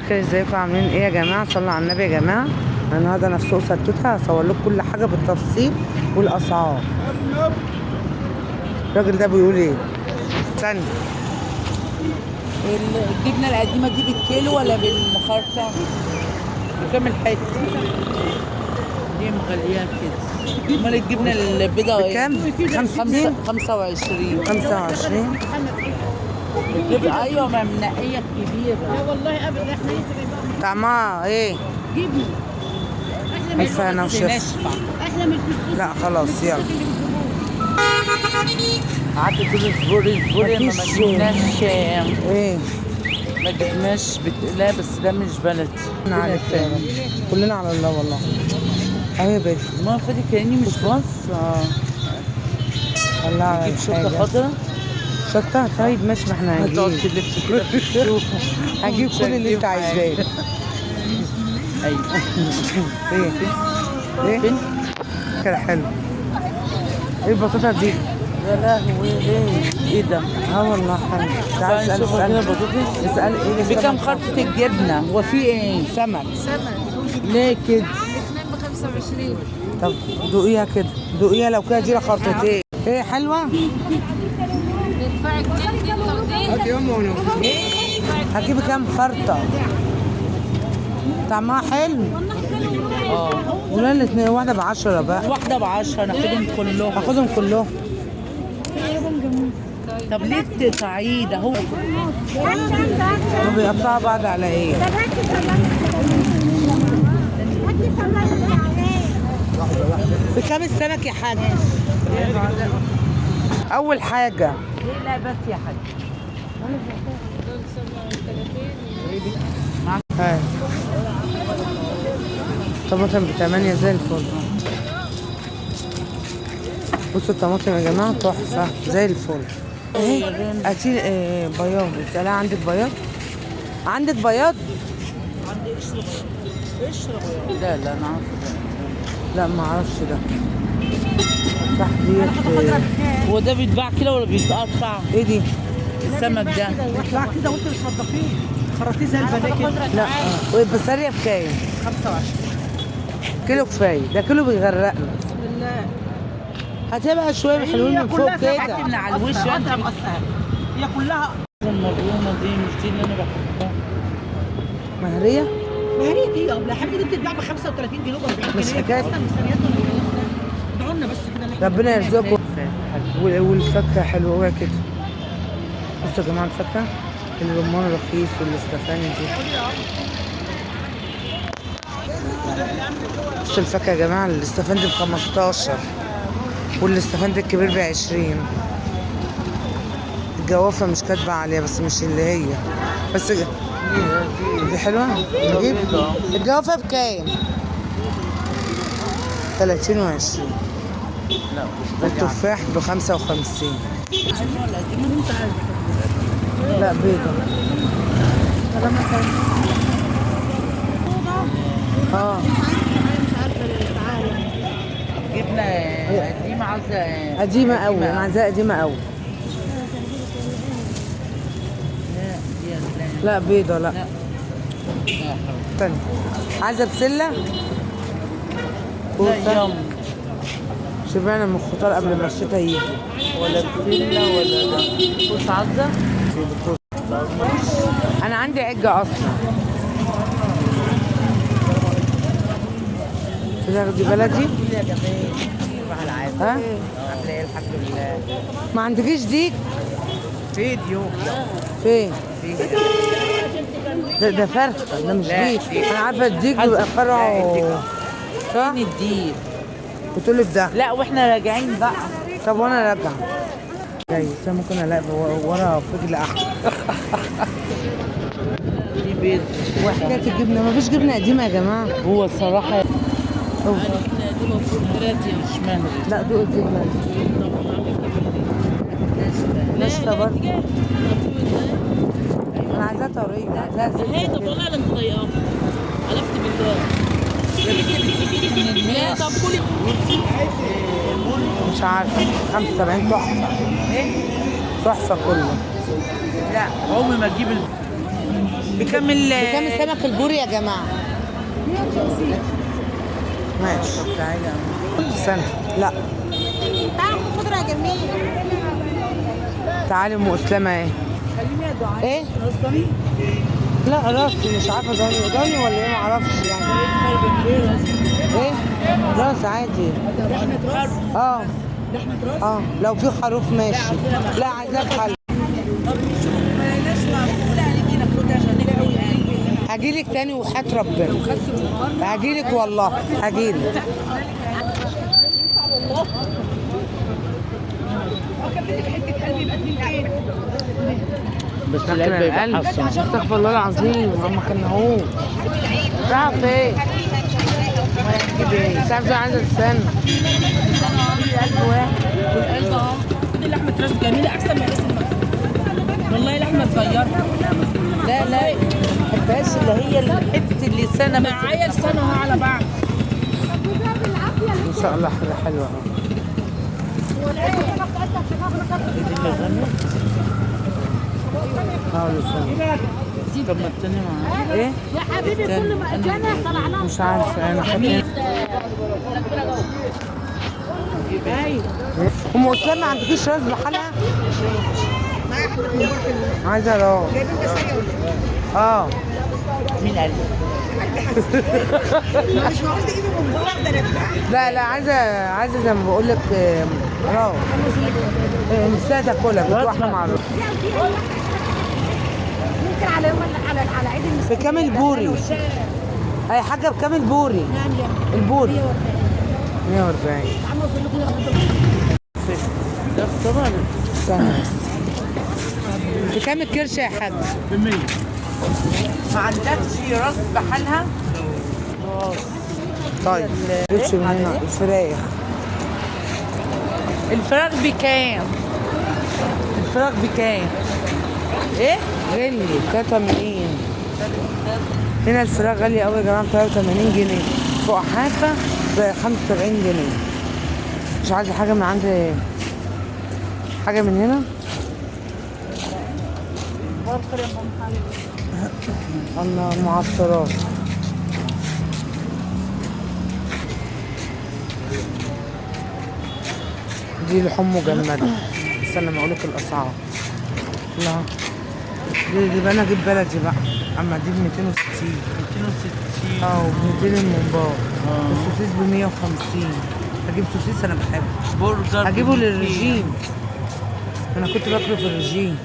الخير، ازيكم عاملين ايه يا جماعه؟ صلوا على النبي يا جماعه. انا النهارده انا في سوق ستوته، هصور لكم كل حاجه بالتفصيل والاسعار. الراجل ده بيقول ايه؟ استنى. الجبنه القديمه دي بالكيلو ولا بالمخرطه؟ بكام الحته؟ دي مغلياها كده. امال الجبنه البيضاء ايه؟ بكام؟ 65 25. 25. الجبنه ايوه ما منقيه كبيره. لا والله ابدا احنا لسه طعمها ايه؟ جبنه. الف هنا وشفا. ناشفه. احلى من الفسفوس. لا خلاص يلا. قعدت تقول اصبري اصبري ما مفيش جبناش. ايه؟ ما جبناش لا بس ده مش بلدي. انا عارف يا رب. كلنا على الله والله. اهي يا بنت. ما فادي كاني مش باصه. الله على نجيب شطه الحاجة. خضراء. شطة؟ طيب ماشي، ما احنا هتقعد هنجيب. تلف كده في السوق. هجيب كل اللي انت عايزاه. ايوه. ايه؟ ايه؟ فين؟ كده حلو. ايه البطاطا دي؟ يا لهوي ايه ده؟ اه والله حلو. تعال اسال اسال ايه بكام خرطة الجبنة؟ هو في ايه؟ سمك. ليه كده؟ الاثنين ب 25. طب دوقيها كده، دوقيها لو كده دي خرطتين. ايه حلوة؟ ندفعك جنبي التقدير. هتجيبي كام خرطة؟ طعمها حلو؟ اه ولا الاتنين واحدة ب10 بقى؟ واحدة ب10 ناخدهم كلهم. هاخدهم كلهم. طب ليه تقطعيه ده؟ هو وبيقطعوا بعض على ايه؟ بكام السمك يا حاج؟ أول حاجة ليه لا بس يا حاج؟ هاي طماطم ب8 زي الفل. بصوا الطماطم يا جماعة تحفة زي الفل. ايه قتيل ايه بياض؟ اسألها عندك بياض؟ عندك بياض؟ عندي قشر بياض. لا لا انا عارفه. لا ما اعرفش ده. صح ديت. هو ده بيتباع كده ولا بيتقطع؟ ايه دي؟ السمك ده بيطلع كده وانت مش نضفيه خرطيه زي البنات كده. لا والبسارية بكام؟ 25 كيلو كفاية، ده كيلو بيغرقنا. بسم الله. هتبقى شوية حلوين من فوق كده. من على الوش انت انت. مقصها هي كلها المبرومة دي مش دي اللي انا بحبها. مهرية؟ ما هي دي يا حبيبتي دي بتتباع ب 35 جنيه ب 40 جنيه. مش حكاية. اصلا مستنيات ولا ايه؟ ادعوا لنا بس كده إن إحنا ربنا يرزقكم. حلو. والفاكهة حلوة قوي كده. بصوا يا جماعة الفاكهة، الرمان رخيص والاستفاني دي. بصوا الفاكهة يا جماعة، الاستفندي ب15 والاستفندي الكبير ب20. الجوافة مش كاتبة عليها بس مش اللي هي بس دي حلوة. نجيب الجوافة بكام؟ 30 و20. لا والتفاح ب55. لا بيضة. اه جبنة قديمة عاوزة قديمة قوي، انا عايزاها قديمة قوي. لا بيضة لا. استنى، عايزة بسلة؟ لا يوم شبعنا من الخضار قبل ما الشتا يجي. ولا بسلة ولا ده كوس عزة. انا عندي عجة اصلا. تاخدي بلدي؟ يا جماعة مع العافية. ها؟ عاملة ايه الحمد لله. ما عندكيش ديك؟ فيديو. فين؟ ده فرخة، ده مش لا، ديك. ديك. انا عارفة الديك بيبقى فرعه. صح؟ فين الديل؟ بتقولي بده. لا واحنا راجعين بقى. طب وانا راجعة جاي ممكن الاقي ورا فجل احمر. دي بيض. وحكاية الجبنة، مفيش جبنة قديمة يا جماعة. هو الصراحة أوه. دي المفروض مش مهري. لا دوق الجبنة دي. ناشفة برضه. انا عايزاها طرية، عايزاها هي طب زبدة كده. والله لا انت ضيقه. حلفت بالله. لا طب كلي. مش عارفة 75 تحفة. ايه؟ تحفة كله. لا عمري ما تجيب بكام بكام السمك البوري يا جماعه؟ ماشي تعالى. استنى لا خضرة جميل. تعالي ام اسلامه ايه؟ خليني يا دعاء. ايه؟ قصدني لا راسي مش عارفه ضاني ولا ايه معرفش يعني. ايه؟ راس عادي. لحمة راس اه لحمة راس اه لو في خروف ماشي. لا عايزاه بحل. طب شوف ما لناش معقولة هنيجي ناخدها عشان نلاقي يعني. هجيلك تاني وحياة ربنا. هجيلك والله هجيلك. بس لكن القلب استغفر الله العظيم ما كناهوش. راح فين؟ ساعة عايزة تستنى. قلب اه. دي لحمة راس جميلة أحسن من راس المكتوب. والله لحمة صغيرة. لا لا ما بحبهاش اللي هي حتة اللسانة بس. معايا لسانها على بعض. ان شاء الله حاجة حلوة اهو. اه لسه. طب ما التاني معايا. ايه؟ يا حبيبي كل ما اجانا طلعناها. مش عارفة انا خدت. ام اسلام ما عندكيش راس بحالها؟ عايزة راس. اه مين قال؟ مش معقول تجيبي من بره ده أنا لا عايزة زي ما بقول لك راس. نفسها تاكلها بتوحها مع الراس. ممكن على يوم على عيد المسيح. بكام البوري؟ اي حاجة بكام البوري؟ البوري 140. ده طبعا. استنى بس. بكام الكرشة يا حاج؟ ما عندكش راس بحالها؟ طيب جبتش من هنا الفراخ. الفراخ بكام؟ الفراخ بكام؟ ايه؟ غالي 83. هنا الفراخ غالية قوي يا جماعة 83 جنيه. فوق حافة ب 75 جنيه. مش عايزة حاجة من عند حاجة من هنا؟ الله المعطرات. دي لحوم مجمدة. استنى ما اقولك الاسعار. لا دي بقى انا اجيب بلدي بقى. اما دي ب 260. 260. اه وب 200 الممبار. السوسيس ب 150. هجيب سوسيس انا بحبه. برجر هجيبه للرجيم. انا كنت باكله في الرجيم.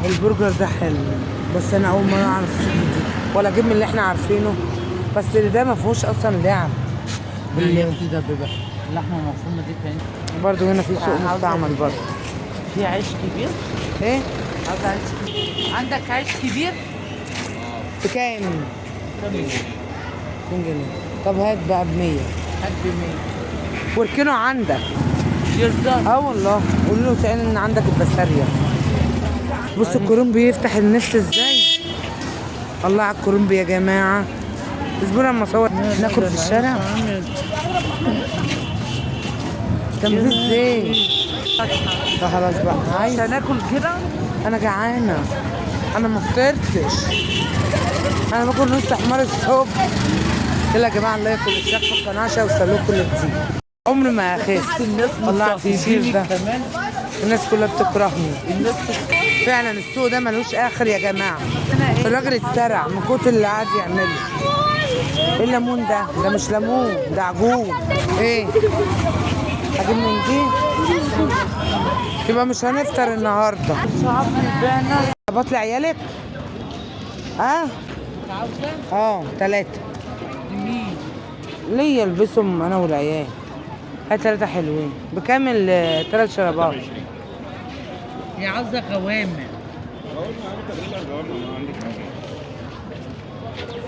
البرجر ده حلو بس انا اول مره اعرف السوسيس دي ولا اجيب من اللي احنا عارفينه. بس اللي ده ما فيهوش اصلا لعب. باللي ده بيبقى اللحمه المفرومه دي كان برضه هنا في سوق مستعمل برضه. في عيش كبير. ايه؟ عاوز عيش كبير. عندك عيش كبير؟ بكام؟ 2 جنيه. طب هات بقى ب 100. هات ب 100. واركنه عندك. يرضى. اه والله قولي له سأل ان عندك البسارية. بصوا الكرنب بيفتح النفس ازاي. الله على الكرنب يا جماعة. اصبروا اما اصور ناكل في الشارع. كان في ازاي. ده خلاص بقى مش هناكل كده؟ انا جعانة. انا ما فطرتش. انا باكل نص حمار الصبح. يلا يا جماعة الله ياكل الشيخ في القناة وسلوك كل جديد. عمري ما اخس. الناس الله على الفطير ده. كمان. الناس كلها بتكرهني. الناس فعلا السوق ده ملوش اخر يا جماعه. الراجل اتسرع من كتر اللي قاعد يعمله. ايه الليمون ده؟ ده مش ليمون ده عجون. ايه؟ هجيب من دي؟ يبقى مش هنفطر النهارده. صعب يبيعنا. بطلع عيالك؟ اه 3. مين؟ ليه يلبسهم انا والعيال. هات 3 حلوين. بكام ال3 شرابات؟ هي عاوزه غوامق.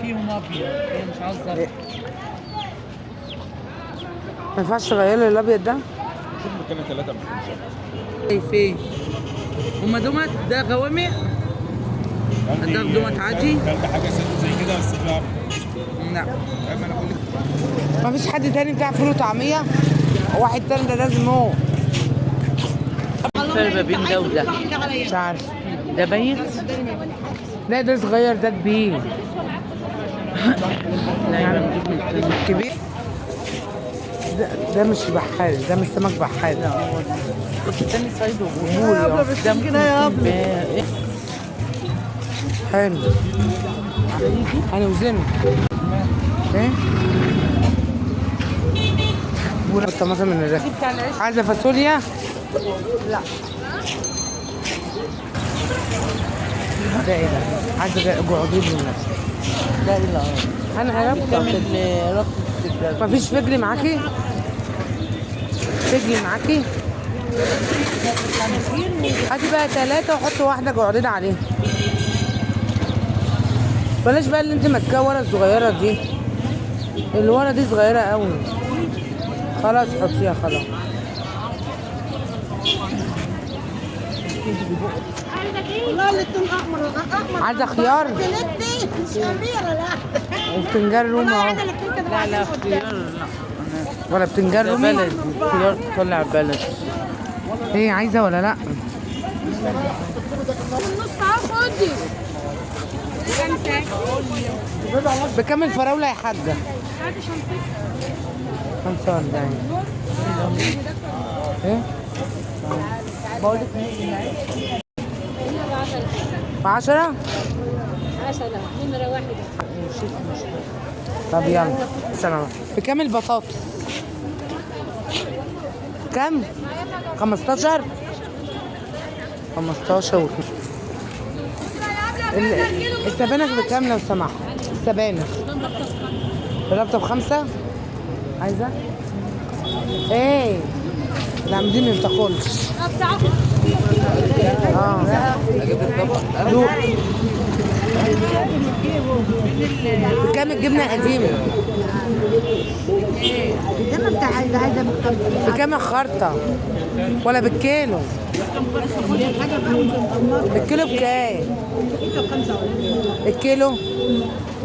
فيهم ابيض هي مش عاوزه. ما ينفعش تغير لي الابيض ده؟ فين؟ هما دومت ده غوامق؟ ده دومت عادي؟ كلت حاجه زي كده بس فيها لا. ما فيش حد تاني بتاع فول وطعميه؟ واحد تاني ده لازم هو. الفرق ما بين ده وده مش عارف. ده بايت لا ده صغير ده كبير. يعني كبير. ده مش بحال، ده مش سمك بحال. التاني صيد وبوري. ده ممكن حلو. هنوزنه. ايه؟ والطماطم من الريحة. عايزة فاصوليا؟ لا. ده ايه ده؟ عايزة جعدين من نفسي. لا لا. انا ربط الدجاج. مفيش فجل معاكي؟ فجل معاكي؟ هاتي بقى 3 وحطي واحدة جعدين عليها. بلاش بقى اللي انت ماسكاها ورا الصغيرة دي. اللي ورا دي صغيرة قوي. خلاص حطيها خلاص. والله الاتنين احمر احمر. عايزة خيار؟ مش كبيرة لا. وبتنجان رومي اهو. لا لا خيار لا. ولا بتنجان ده رومي؟ بلدي، خيار طلع بلدي. ايه عايزة ولا لا؟ النص اهو خدي. بكام الفراولة يا حاجة؟ هاتي شنطتك. 45. ايه؟ بقول لك ب10؟ 10 نمرة واحدة. طب يلا سلام. بكام البطاطس؟ كام؟ 15؟ 15 و السبانخ بكام لو سمحت؟ السبانخ الرابطة ب5؟ عايزة؟ ايه؟ العامدين ما بتاكلش. دوق. بكام الجبنة القديمة؟ الجبنة بتاع عايزة مختلفة. بكام الخرطة؟ ولا بالكيلو؟ الكيلو بكام؟ الكيلو؟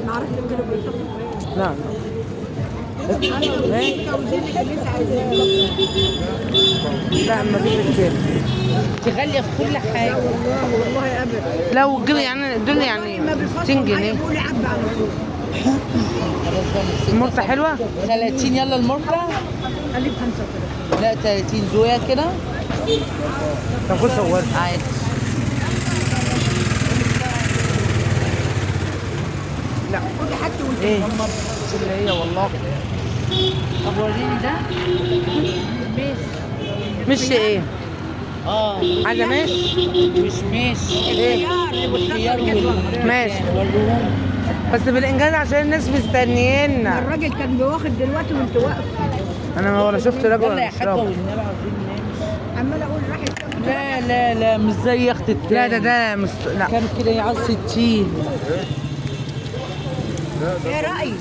معرفش الكيلو لا لا. إيه؟ لا ما فيش الكيلو. انت غاليه في كل حاجه. والله ابدا. لو يعني دول يعني 60 جنيه. قولي عبى على طول. المرطة حلوة؟ 30 يلا المرة. خليه ب 35. لا 30 زويا كده طب خد صورت. عادي. لا خدي حاجتي وانت ايه؟ مش اللي هي والله. طب وريني ده. مش ايه؟ اه عايزة ماشي؟ مش ايه؟ والخيار ماشي. والروم. بس بالانجاز عشان الناس مستنيينا. الراجل كان بيواخد دلوقتي وانت واقف. انا ولا شفت راجل يلا ولا يا حاجه مشرب. والنبي عاوزين نمشي. عمال اقول راحت لا لا لا مش زي اخت التاني. لا ده لا كان كده يعوز 60. ايه رايك؟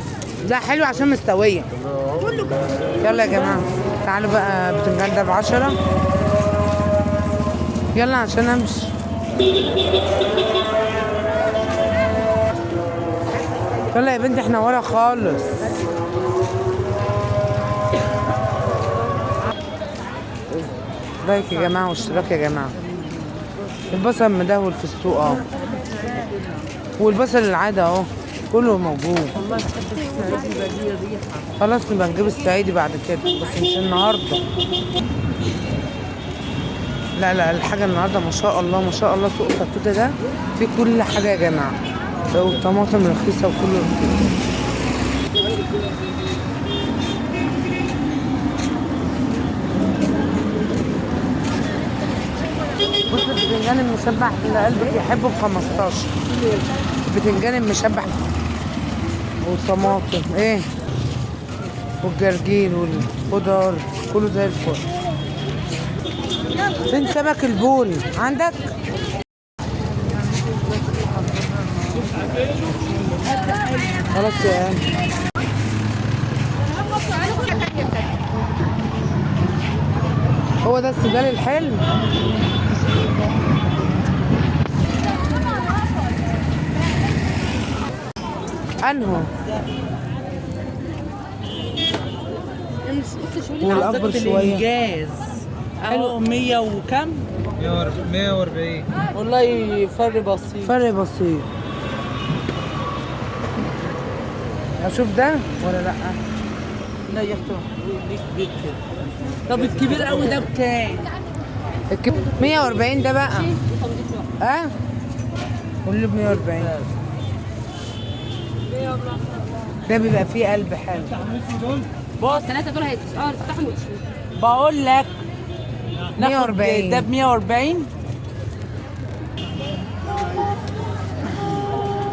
ده حلو عشان مستوية. كله يلا يا جماعة تعالوا بقى بتنجان ده ب10. يلا عشان امشي. يلا يا بنتي احنا ورا خالص. لايك يا جماعة واشتراك يا جماعة. البصل مدهول في السوق اهو. والبصل العادي اهو كله موجود. خلاص نبقى نجيب الصعيدي بعد كده بس مش النهارده. لا لا الحاجة النهارده ما شاء الله ما شاء الله سوق فتوتة ده فيه كل حاجة يا جماعة. والطماطم رخيصة وكله رخيص. بص البتنجان المشبع اللي قلبك يحبه ب15. البتنجان المشبع والطماطم ايه والجرجير والخضار كله زي الفل. فين سمك البوري عندك؟ خلاص يا عم. هو ده السوداني الحلو. انهو والاكبر شويه. الانجاز اهو 100 وكم. 140. والله فرق بسيط. فرق بسيط. اشوف ده ولا لا؟ لا يا اختي ليه كبير كده. طب الكبير قوي ده بكام؟ 140 ده بقى. ها؟ قول ب 140. ده بيبقى فيه قلب حلو. بص الثلاثه دول هيتفتحوا بقول لك 140. ده ب 140.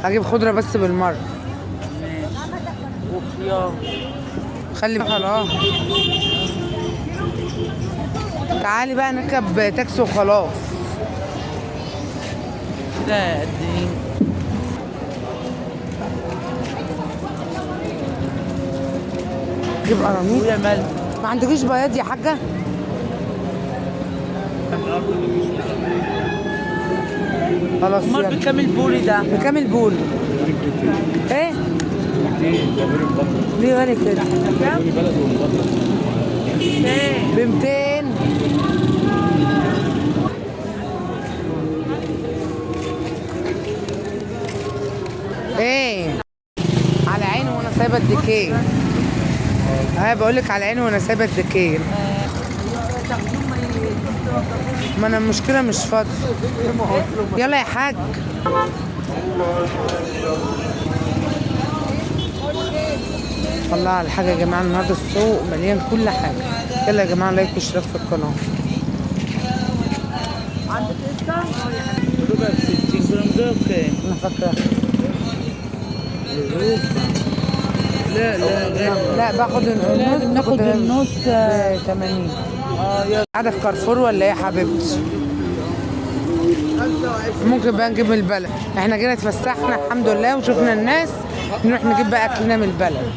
هجيب خضرة بس بالمرة. وخيار. خلي خلاص. تعالي بقى نركب تاكسي وخلاص. ده قد ايه؟ جيب قراميط. ويا مال ما عندكيش بياض يا حاجة؟ خلاص امال يلا. بكام البوري ده؟ بكام البول؟ ايه؟ 200 ده بوري مبطل. ليه غالي كده؟ بوري بلد ومبطل. ب 200. ايه؟ على عيني وانا سايبه الديكير. ها بقول لك على عيني وانا سايبه الديكير. ما انا المشكله مش فاضي. يلا يا حاج. الله على الحاجه يا جماعه، النهارده السوق مليان كل حاجه. يلا يا جماعه لايك واشتراك في القناه. ربع ب 60 جرام ده بكام؟ انا فاكره. لا لا لا لا باخد النص. ناخد النص. ب 80. يلا قاعده في كارفور ولا ايه يا حبيبتي؟ ممكن بقى نجيب من البلد. احنا جينا اتفسحنا الحمد لله وشفنا الناس، نروح نجيب بقى اكلنا من البلد.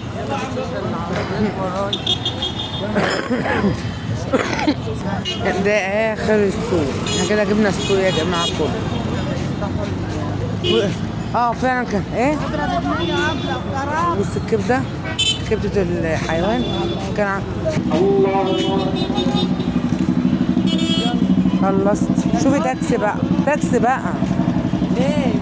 ده اخر السوق. احنا كده جبنا السوق يا جماعه كله. فعلا كان ايه؟ بص الكبده، كبده الحيوان كان خلصت. شوفي تاكسي بقى، تاكسي بقى. ايه؟